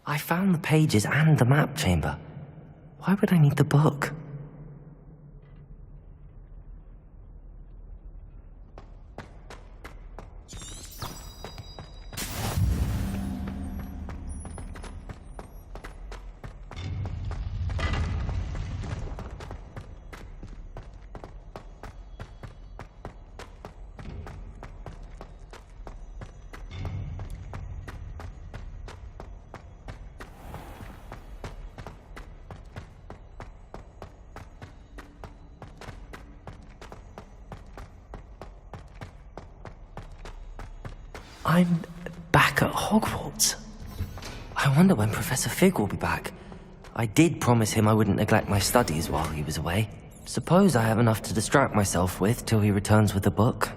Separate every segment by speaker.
Speaker 1: I found the pages and the map chamber. Why would I need the book? I'm back at Hogwarts. I wonder when Professor Fig will be back. I did promise him I wouldn't neglect my studies while he was away. Suppose I have enough to distract myself with till he returns with the book.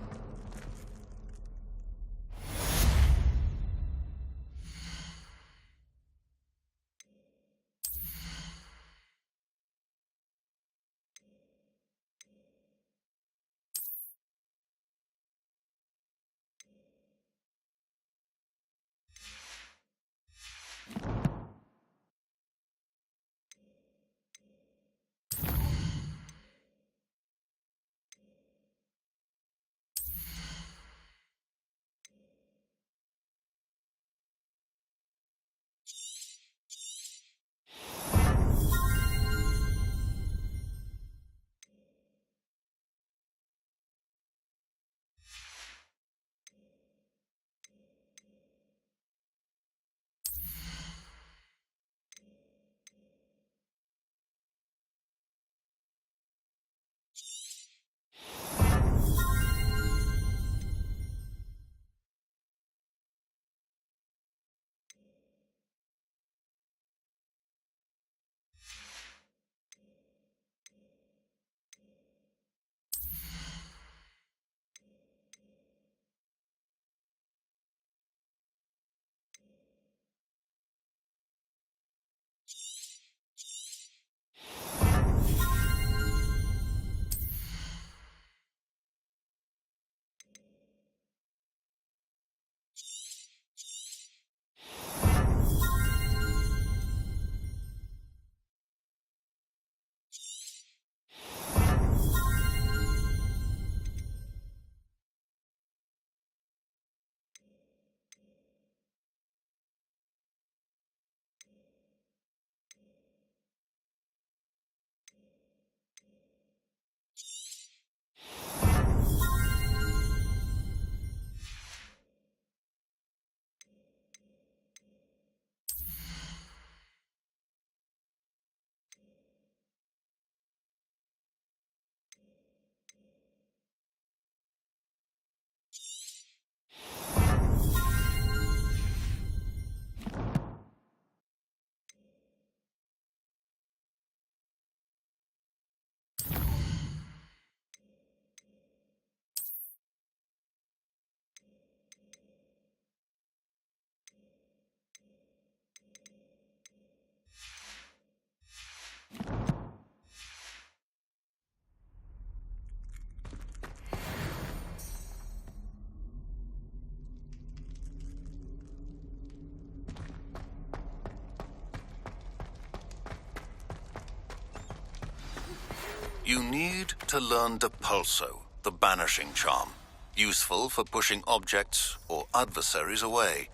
Speaker 2: You need to learn the pulso, the banishing charm, useful for pushing objects or adversaries away.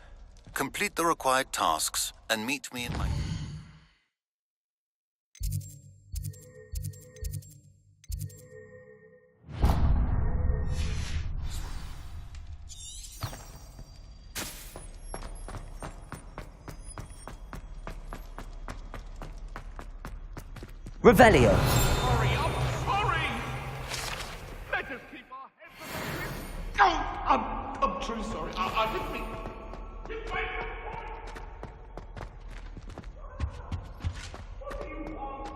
Speaker 2: Complete the required tasks and meet me in my...
Speaker 1: Revelio.
Speaker 3: Sorry, I'm sorry! Let us keep our heads above the... I'm truly sorry. I didn't mean... You made the point! What do you want?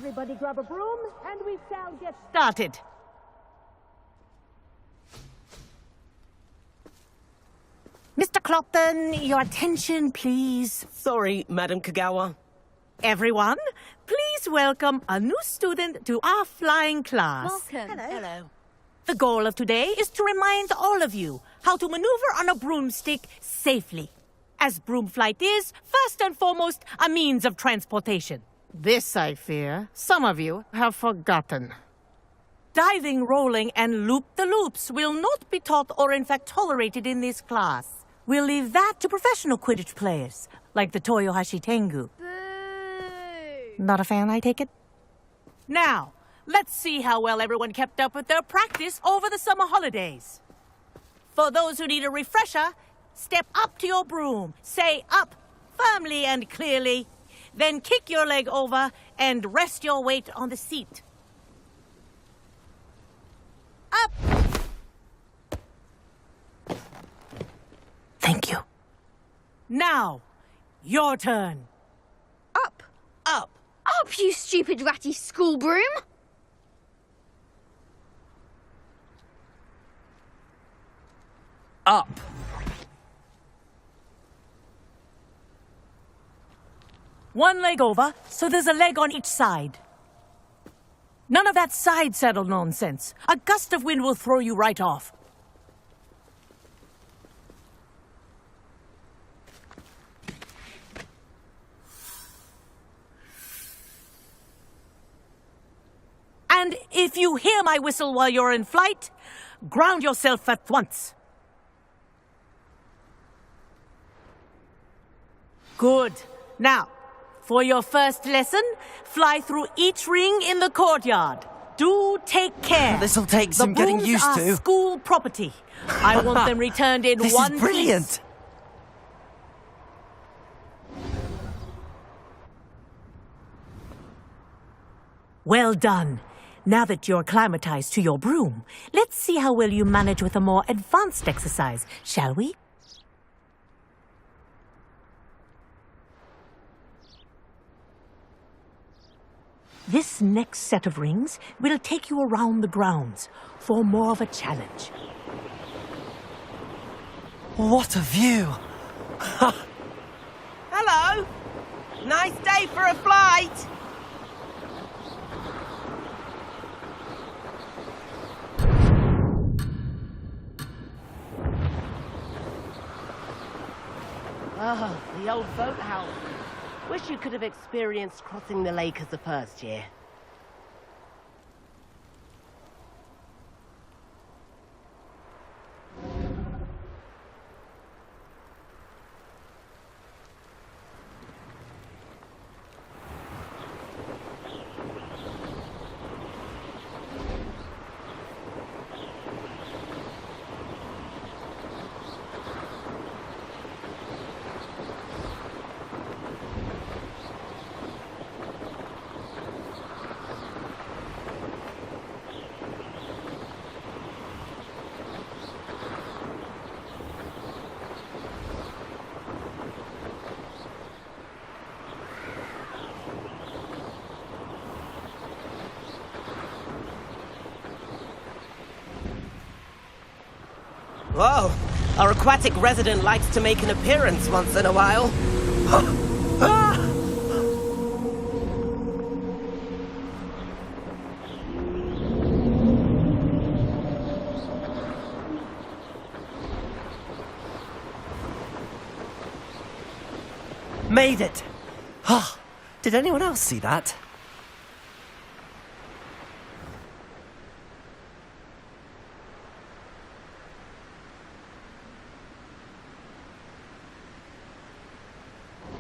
Speaker 4: Everybody grab a broom and we shall get started. Mr. Clopton, your attention, please.
Speaker 5: Sorry, Madam Kagawa.
Speaker 4: Everyone, please welcome a new student to our flying class.
Speaker 6: Welcome.
Speaker 5: Hello.
Speaker 4: The goal of today is to remind all of you how to maneuver on a broomstick safely. As broom flight is, first and foremost, a means of transportation. This, I fear, some of you have forgotten. Diving, rolling, and loop-the-loops will not be taught or in fact tolerated in this class. We'll leave that to professional Quidditch players, like the Toyohashi Tengu.
Speaker 6: Boo!
Speaker 4: Not a fan, I take it? Now, let's see how well everyone kept up with their practice over the summer holidays. For those who need a refresher, step up to your broom, say up firmly and clearly, then kick your leg over and rest your weight on the seat. Up! Thank you. Now, your turn.
Speaker 6: Up!
Speaker 5: Up.
Speaker 6: Up, you stupid ratty school broom!
Speaker 1: Up.
Speaker 4: One leg over, so there's a leg on each side. None of that side saddle nonsense. A gust of wind will throw you right off. And if you hear my whistle while you're in flight, ground yourself at once. Good. Now, for your first lesson, fly through each ring in the courtyard. Do take care.
Speaker 1: This'll take some getting used
Speaker 4: The
Speaker 1: to.
Speaker 4: brooms are school property. I want them returned in
Speaker 1: This
Speaker 4: one
Speaker 1: is brilliant.
Speaker 4: piece. Well done. Now that you're acclimatized to your broom, let's see how well you manage with a more advanced exercise, shall we? This next set of rings will take you around the grounds for more of a challenge.
Speaker 1: What a view.
Speaker 5: Hello. Nice day for a flight. Oh, the old boathouse. Wish you could have experienced crossing the lake as the first year. Whoa! Our aquatic resident likes to make an appearance once in a while.
Speaker 1: Made it. Oh, did anyone else see that?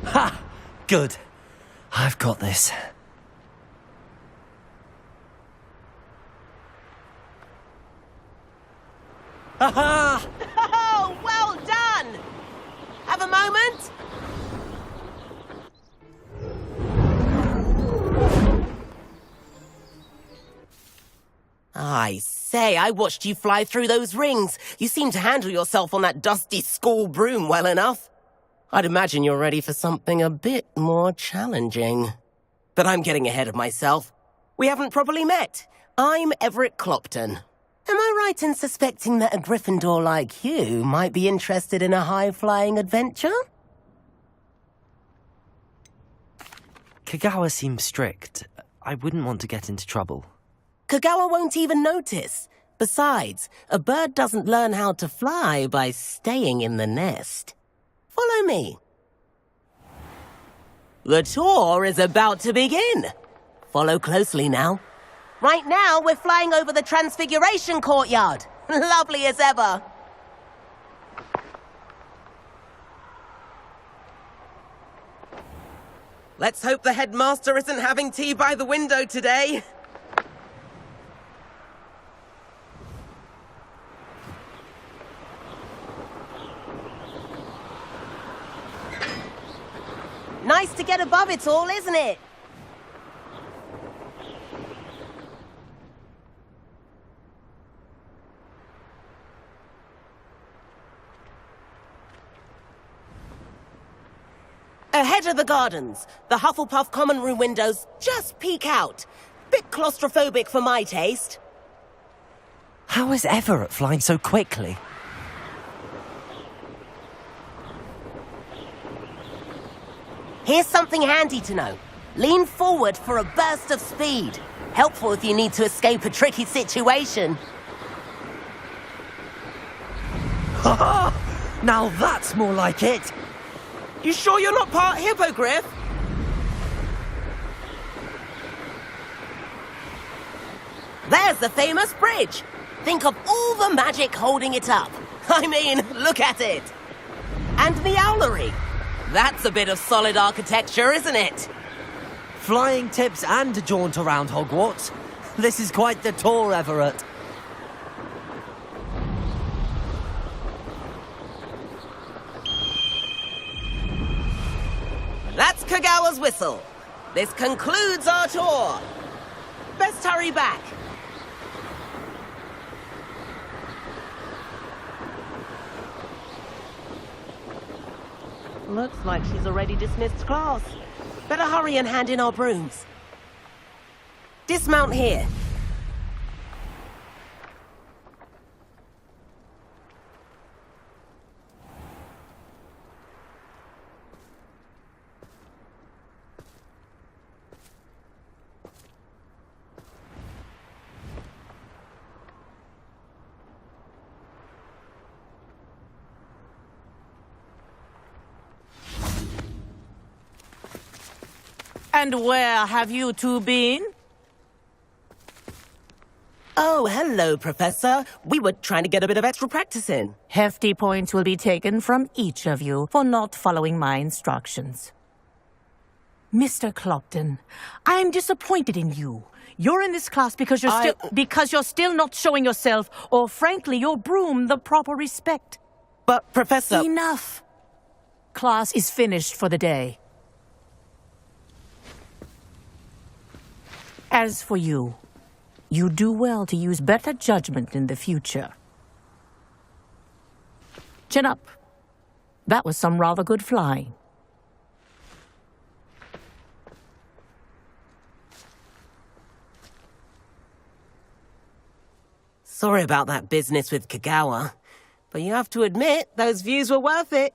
Speaker 1: Ha! Good. I've got this. Ha-ha!
Speaker 5: Oh, well done! Have a moment? I say, I watched you fly through those rings. You seem to handle yourself on that dusty school broom well enough. I'd imagine you're ready for something a bit more challenging. But I'm getting ahead of myself. We haven't properly met. I'm Everett Clopton. Am I right in suspecting that a Gryffindor like you might be interested in a high-flying adventure?
Speaker 1: Kagawa seems strict. I wouldn't want to get into trouble.
Speaker 5: Kagawa won't even notice. Besides, a bird doesn't learn how to fly by staying in the nest. Follow me. The tour is about to begin. Follow closely now. Right now, we're flying over the Transfiguration Courtyard. Lovely as ever. Let's hope the headmaster isn't having tea by the window today. Nice to get above it all, isn't it? Ahead of the gardens, the Hufflepuff common room windows just peek out. Bit claustrophobic for my taste.
Speaker 1: How is Everett flying so quickly?
Speaker 5: Here's something handy to know. Lean forward for a burst of speed. Helpful if you need to escape a tricky situation.
Speaker 1: Now that's more like it!
Speaker 5: You sure you're not part hippogriff? There's the famous bridge. Think of all the magic holding it up. I mean, look at it. And the owlery. That's a bit of solid architecture, isn't it?
Speaker 1: Flying tips and a jaunt around Hogwarts. This is quite the tour, Everett.
Speaker 5: That's Kagawa's whistle. This concludes our tour. Best hurry back. Looks like she's already dismissed class. Better hurry and hand in our brooms. Dismount here.
Speaker 4: And where have you two been?
Speaker 5: Oh, hello, Professor. We were trying to get a bit of extra practice in.
Speaker 4: Hefty points will be taken from each of you for not following my instructions. Mr. Clopton, I'm disappointed in you. You're in this class because you're still not showing yourself, or frankly, your broom, the proper respect.
Speaker 5: But, Professor...
Speaker 4: Enough. Class is finished for the day. As for you, you do well to use better judgment in the future. Chin up. That was some rather good flying.
Speaker 5: Sorry about that business with Kagawa, but you have to admit, those views were worth it.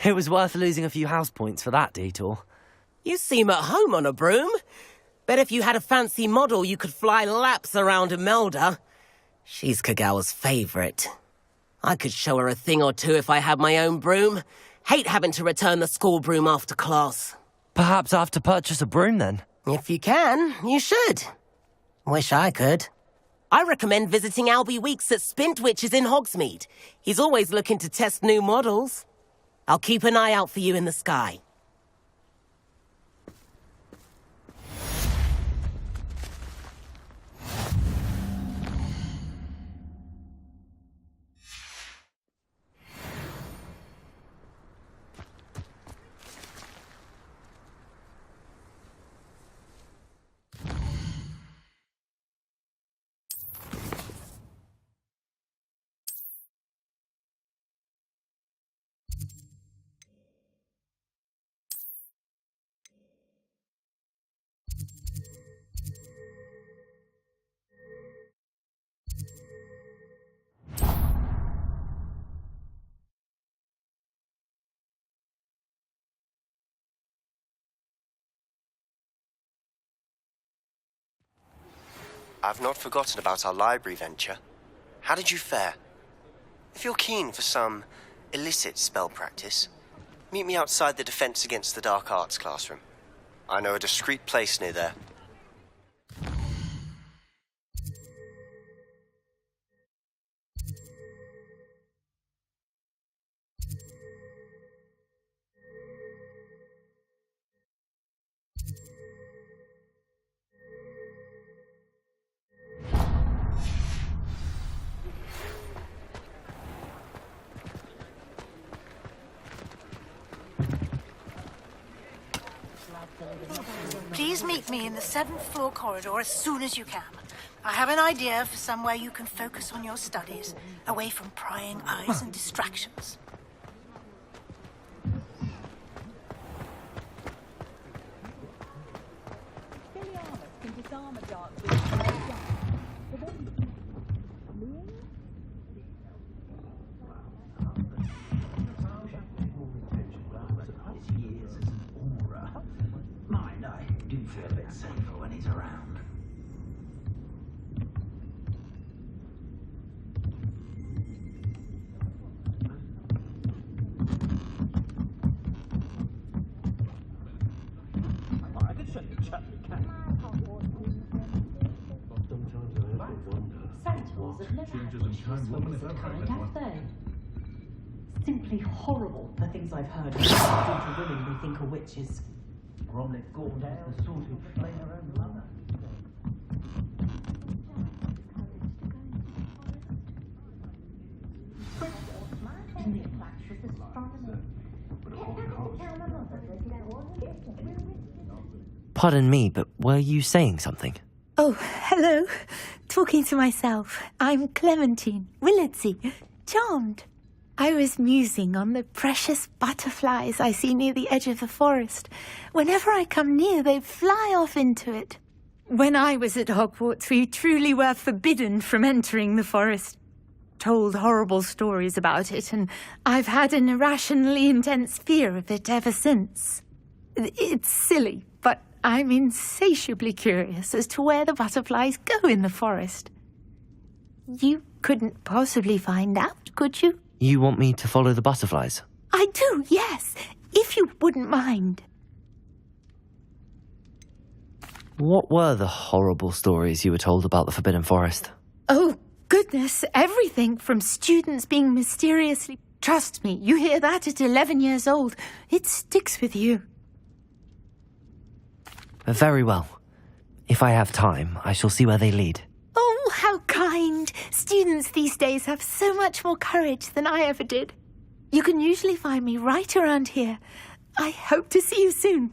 Speaker 1: It was worth losing a few house points for that detour.
Speaker 5: You seem at home on a broom. Bet if you had a fancy model, you could fly laps around Imelda. She's Kagawa's favorite. I could show her a thing or two if I had my own broom. Hate having to return the school broom after class.
Speaker 1: Perhaps I have to purchase a broom then.
Speaker 5: If you can, you should. Wish I could. I recommend visiting Albie Weeks at Spintwitches in Hogsmeade. He's always looking to test new models. I'll keep an eye out for you in the sky.
Speaker 7: I've not forgotten about our library venture. How did you fare? If you're keen for some illicit spell practice, meet me outside the Defense Against the Dark Arts classroom. I know a discreet place near there.
Speaker 8: Please meet me in the 7th floor corridor as soon as you can. I have an idea for somewhere you can focus on your studies, away from prying eyes and distractions.
Speaker 9: Simply horrible, the things I've heard about women we think are witches. Bromley Gordale, the sort who play her own lover.
Speaker 1: Pardon me, but were you saying something?
Speaker 10: Oh, hello. Talking to myself. I'm Clementine Willardsey. Charmed. I was musing on the precious butterflies I see near the edge of the forest. Whenever I come near, they fly off into it. When I was at Hogwarts, we truly were forbidden from entering the forest. Told horrible stories about it, and I've had an irrationally intense fear of it ever since. It's silly, but I'm insatiably curious as to where the butterflies go in the forest. You couldn't possibly find out, could you?
Speaker 1: You want me to follow the butterflies?
Speaker 10: I do, yes, if you wouldn't mind.
Speaker 1: What were the horrible stories you were told about the Forbidden Forest?
Speaker 10: Oh, goodness, everything from students being mysteriously... Trust me, you hear that at 11 years old. It sticks with you.
Speaker 1: Very well. If I have time, I shall see where they lead.
Speaker 10: Oh, how kind. Students these days have so much more courage than I ever did. You can usually find me right around here. I hope to see you soon.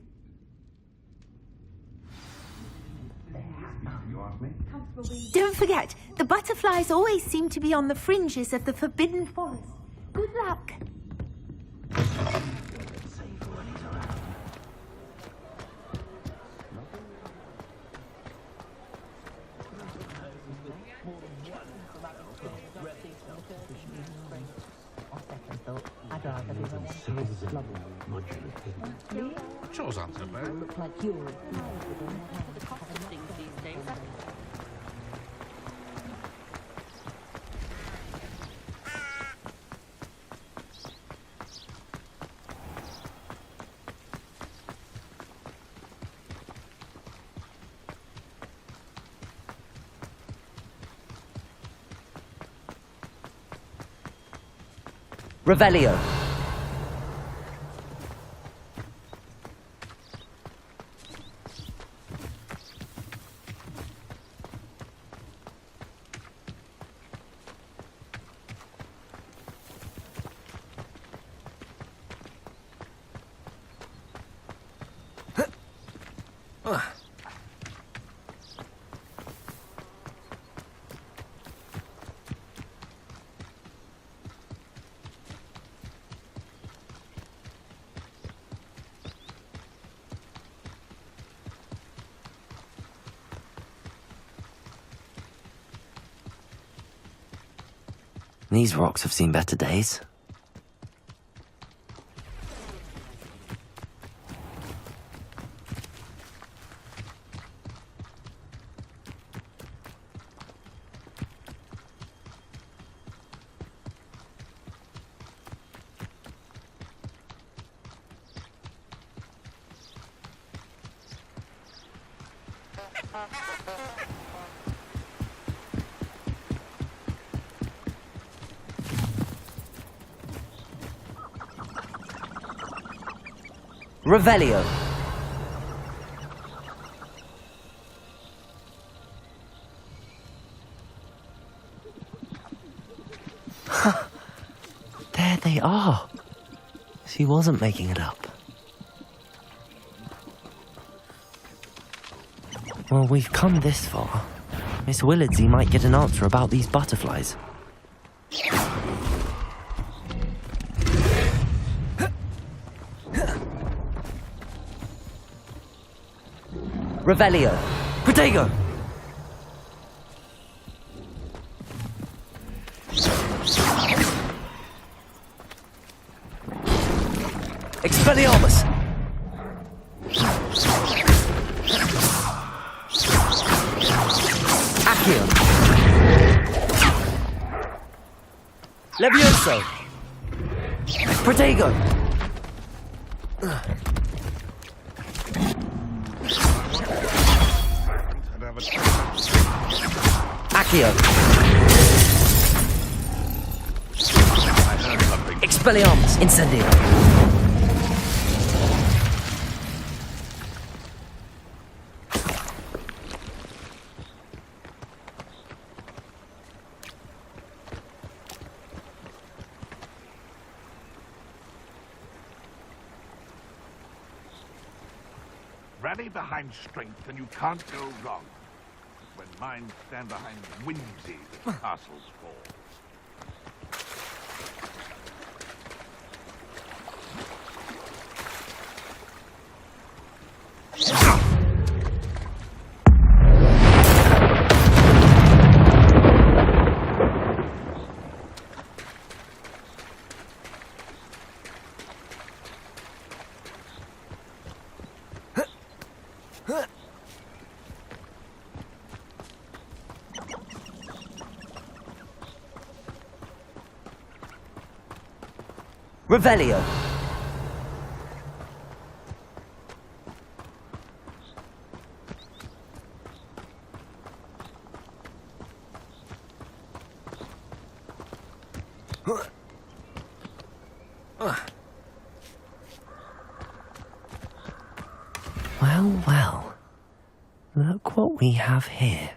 Speaker 10: Don't forget, the butterflies always seem to be on the fringes of the Forbidden Forest. Good luck.
Speaker 3: Chores aren't so bad.
Speaker 9: Look like you're...
Speaker 1: Revelio. These rocks have seen better days. Revelio. There they are. She wasn't making it up. Well, we've come this far. Miss Willardsey might get an answer about these butterflies. Revelio. Protego. Expelliarmus. Accio. Levioso. Protego. Accio. Expelliarmus. Incendio.
Speaker 3: Rally behind strength and you can't go wrong. When minds stand behind whimsy, the castles fall.
Speaker 1: Revelio. Well, well. Look what we have here.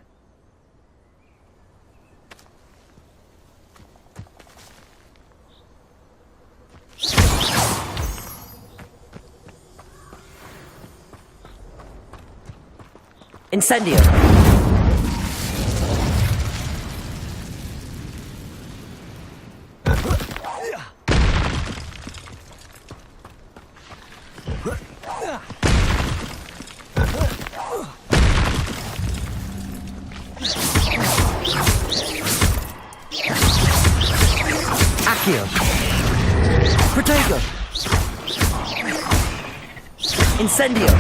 Speaker 1: Incendio. Accio. Protego. Incendio.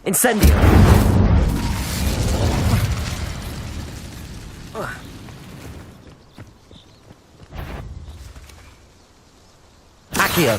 Speaker 1: Incendio. Accio.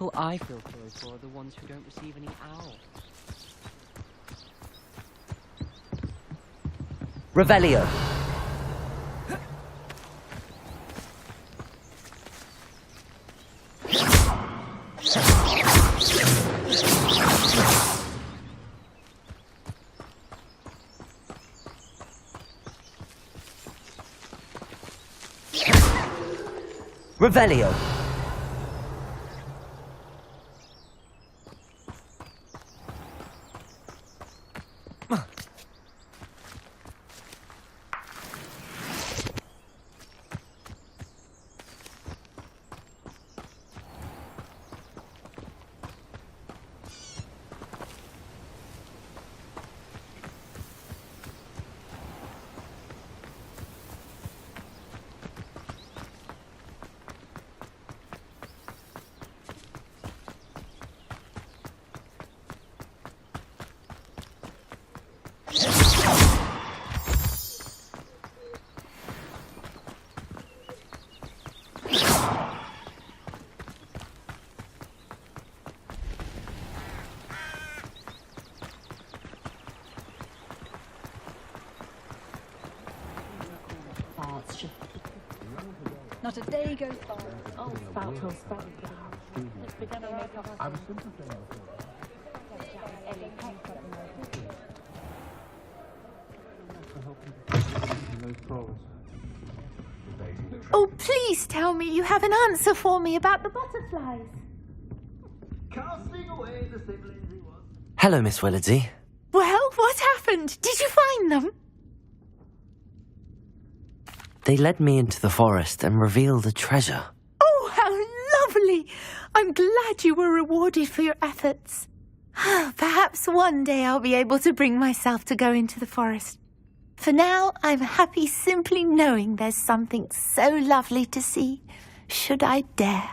Speaker 11: people I feel sorry for are the ones who don't receive any owl.
Speaker 1: Revelio. Revelio.
Speaker 9: Not a day goes by. Oh, spout will spout.
Speaker 10: Oh, please tell me you have an answer for me about the butterflies.
Speaker 3: Casting away the siblings he was.
Speaker 1: Hello, Miss Willardsey.
Speaker 10: Well, what happened? Did you find them?
Speaker 1: They led me into the forest and revealed a treasure.
Speaker 10: Oh, how lovely! I'm glad you were rewarded for your efforts. Perhaps one day I'll be able to bring myself to go into the forest. For now, I'm happy simply knowing there's something so lovely to see, should I dare.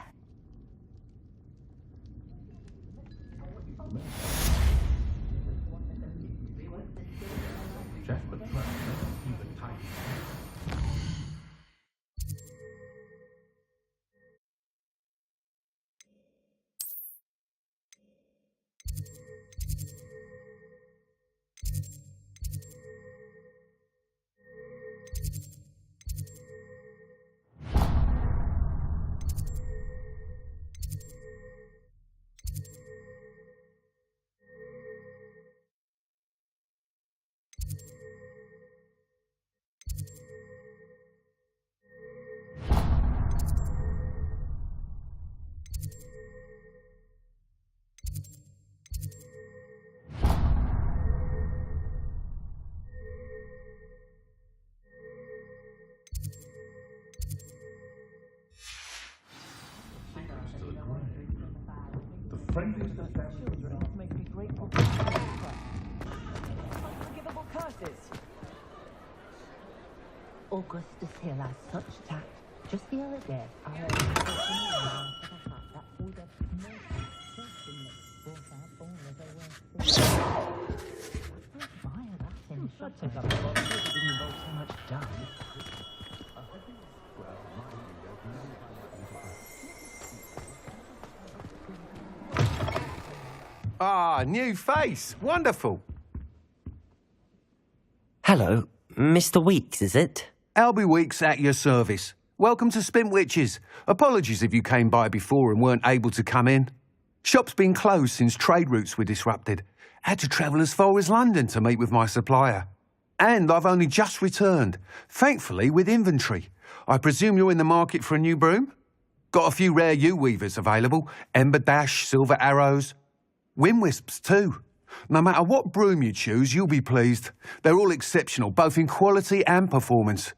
Speaker 3: The friendliest of families
Speaker 9: Makes me grateful for unforgivable curses. Augustus Hill has such tact. Just the other day, I heard him talking around to the fact that all the brought out all of their worst. I admire that in shot. Take up the box. It didn't involve so much done.
Speaker 12: Ah, new face. Wonderful.
Speaker 1: Hello, Mr. Weeks, is it?
Speaker 12: Albie Weeks at your service. Welcome to Spintwitches. Apologies if you came by before and weren't able to come in. Shop's been closed since trade routes were disrupted. Had to travel as far as London to meet with my supplier. And I've only just returned, thankfully with inventory. I presume you're in the market for a new broom? Got a few rare U-weavers available. Ember Dash, Silver Arrows. Wind Wisps too. No matter what broom you choose, you'll be pleased. They're all exceptional, both in quality and performance.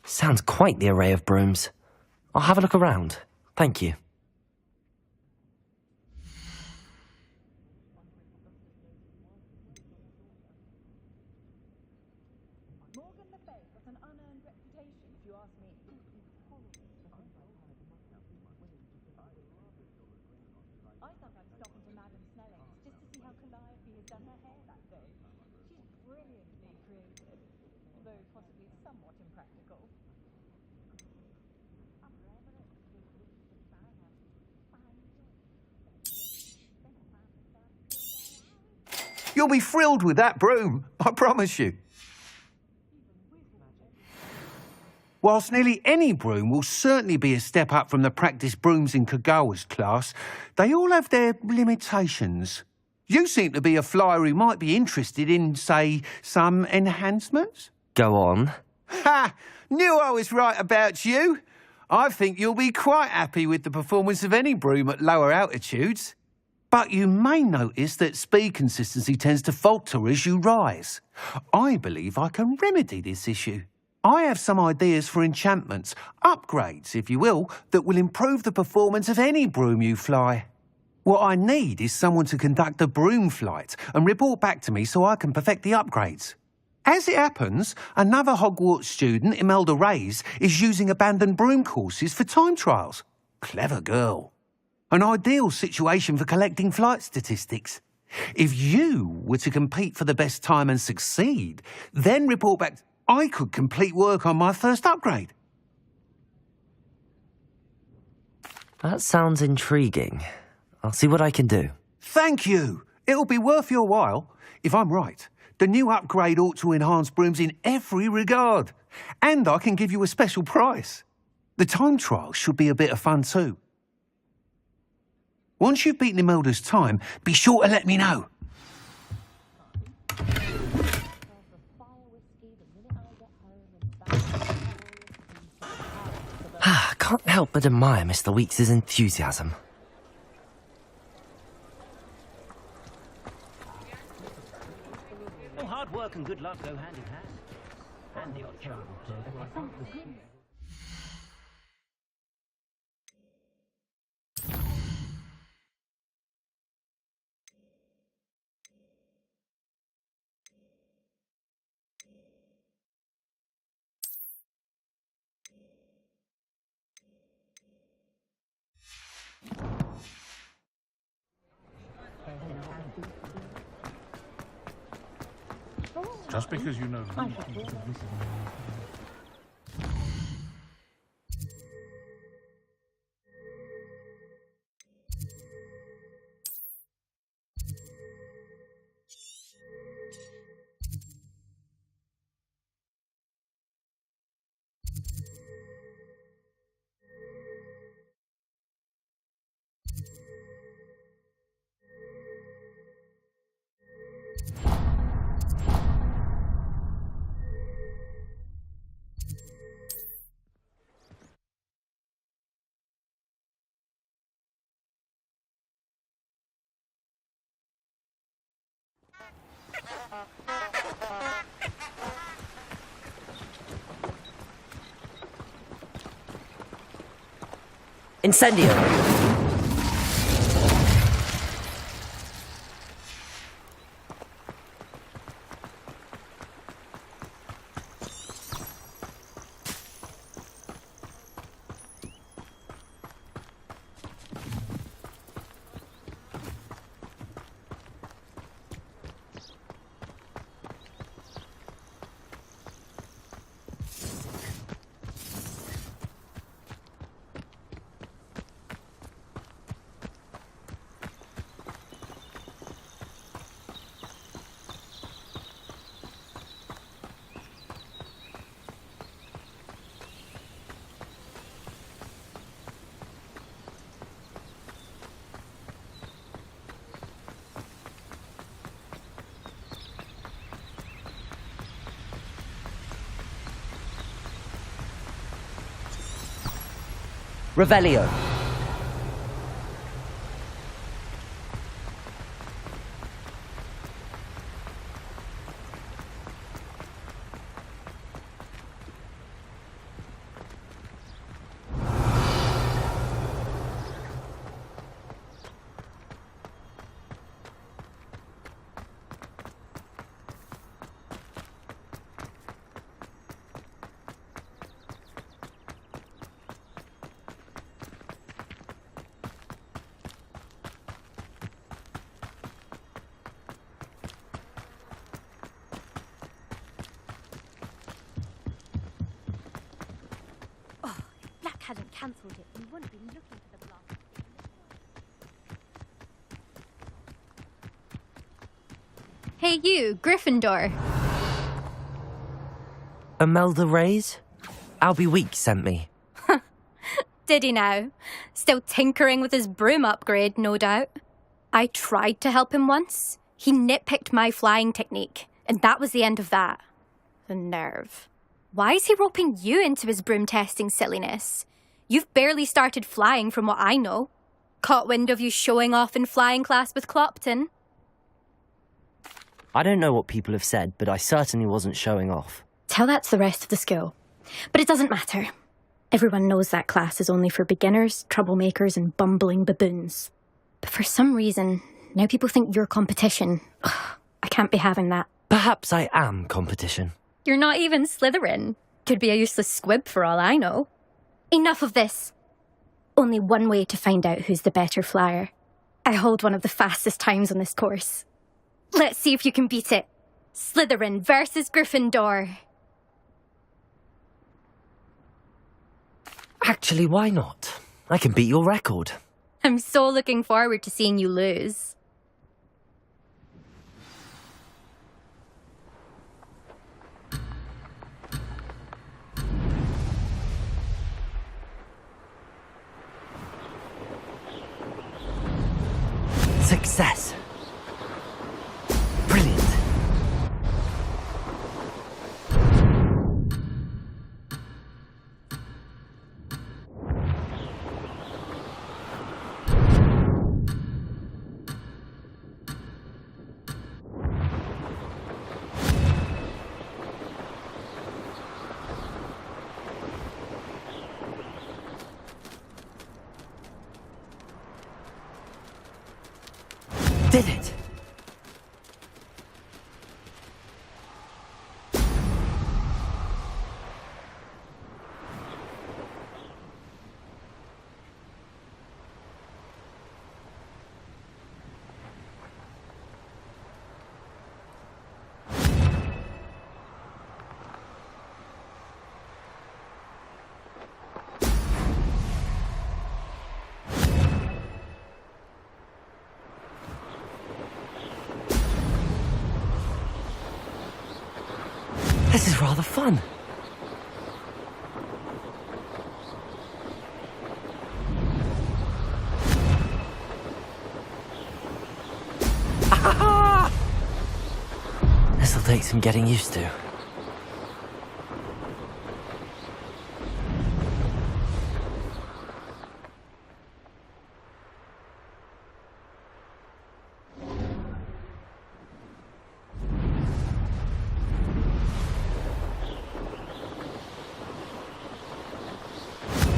Speaker 1: Sounds quite the array of brooms. I'll have a look around. Thank you.
Speaker 9: although possibly somewhat impractical.
Speaker 12: You'll be thrilled with that broom, I promise you. Whilst nearly any broom will certainly be a step up from the practice brooms in Kagawa's class, they all have their limitations. You seem to be a flyer who might be interested in, say, some enhancements?
Speaker 1: Go on.
Speaker 12: Ha! Knew I was right about you. I think you'll be quite happy with the performance of any broom at lower altitudes. But you may notice that speed consistency tends to falter as you rise. I believe I can remedy this issue. I have some ideas for enchantments, upgrades, if you will, that will improve the performance of any broom you fly. What I need is someone to conduct a broom flight and report back to me so I can perfect the upgrades. As it happens, another Hogwarts student, Imelda Reyes, is using abandoned broom courses for time trials. Clever girl. An ideal situation for collecting flight statistics. If you were to compete for the best time and succeed, then report back, I could complete work on my first upgrade.
Speaker 1: That sounds intriguing. I'll see what I can do.
Speaker 12: Thank you. It'll be worth your while. If I'm right, the new upgrade ought to enhance brooms in every regard. And I can give you a special price. The time trial should be a bit of fun too. Once you've beaten Imelda's time, be sure to let me know.
Speaker 1: Can't help but admire Mr. Weeks' enthusiasm.
Speaker 9: Well, hard work and good luck go hand in hand. And the odd terrible day.
Speaker 3: Just because you know them.
Speaker 1: Incendio! Revelio.
Speaker 13: Jack hadn't cancelled it, we wouldn't be looking for the block. Hey you, Gryffindor.
Speaker 1: Imelda Reyes? Albie Weeks sent me.
Speaker 13: Did he now? Still tinkering with his broom upgrade, no doubt. I tried to help him once. He nitpicked my flying technique, and that was the end of that. The nerve. Why is he roping you into his broom testing silliness? You've barely started flying from what I know. Caught wind of you showing off in flying class with Clopton.
Speaker 1: I don't know what people have said, but I certainly wasn't showing off.
Speaker 13: Tell that to the rest of the school. But it doesn't matter. Everyone knows that class is only for beginners, troublemakers, and bumbling baboons. But for some reason, now people think you're competition. Ugh, I can't be having that.
Speaker 1: Perhaps I am competition.
Speaker 13: You're not even Slytherin. Could be a useless squib for all I know. Enough of this. Only one way to find out who's the better flyer. I hold one of the fastest times on this course. Let's see if you can beat it. Slytherin versus Gryffindor.
Speaker 1: Actually, why not? I can beat your record.
Speaker 13: I'm so looking forward to seeing you lose.
Speaker 1: Success. Brilliant. Did it! This is rather fun. This'll take some getting used to.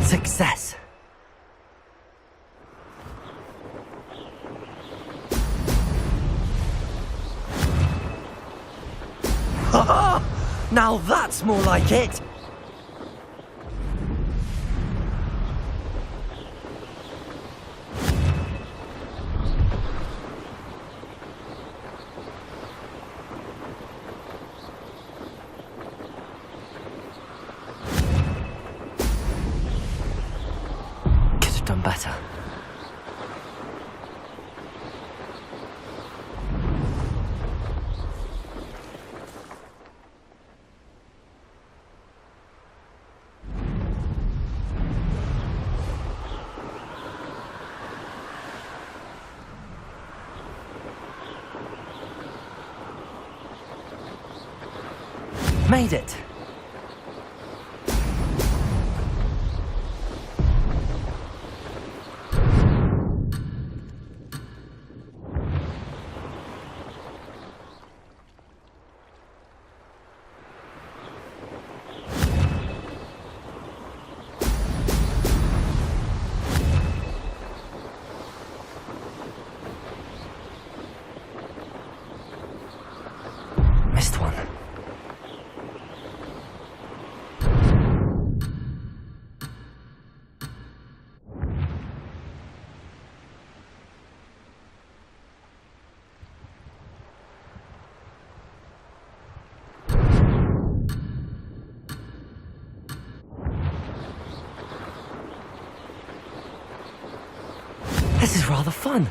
Speaker 1: Success. Now that's more like it. Done better. Made it. Missed one. This is rather fun.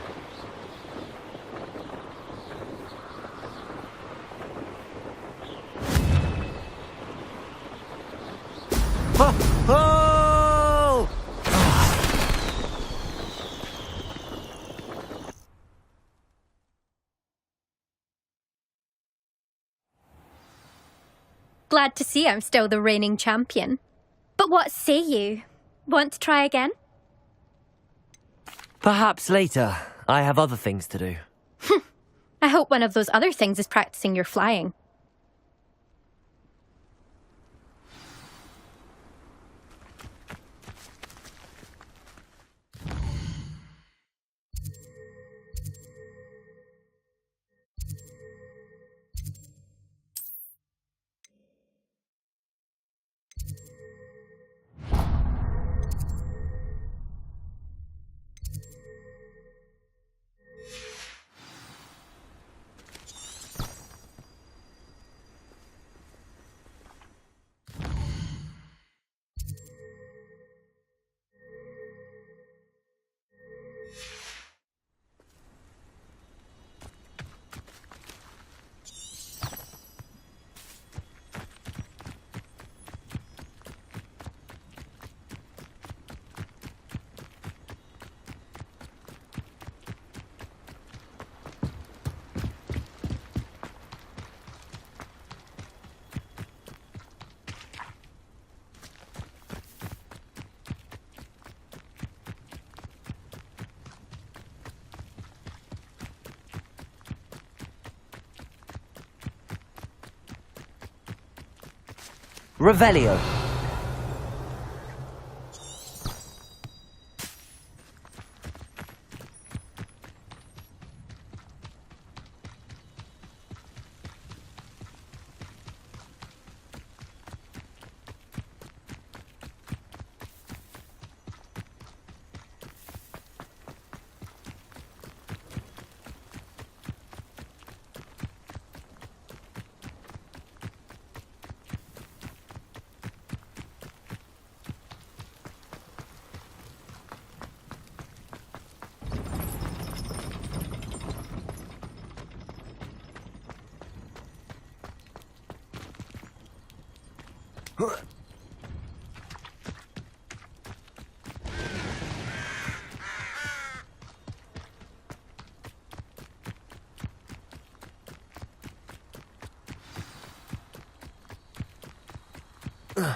Speaker 1: Oh!
Speaker 13: Glad to see I'm still the reigning champion. But what say you? Want to try again?
Speaker 1: Perhaps later. I have other things to do.
Speaker 13: I hope one of those other things is practicing your flying.
Speaker 1: Revelio. Ugh.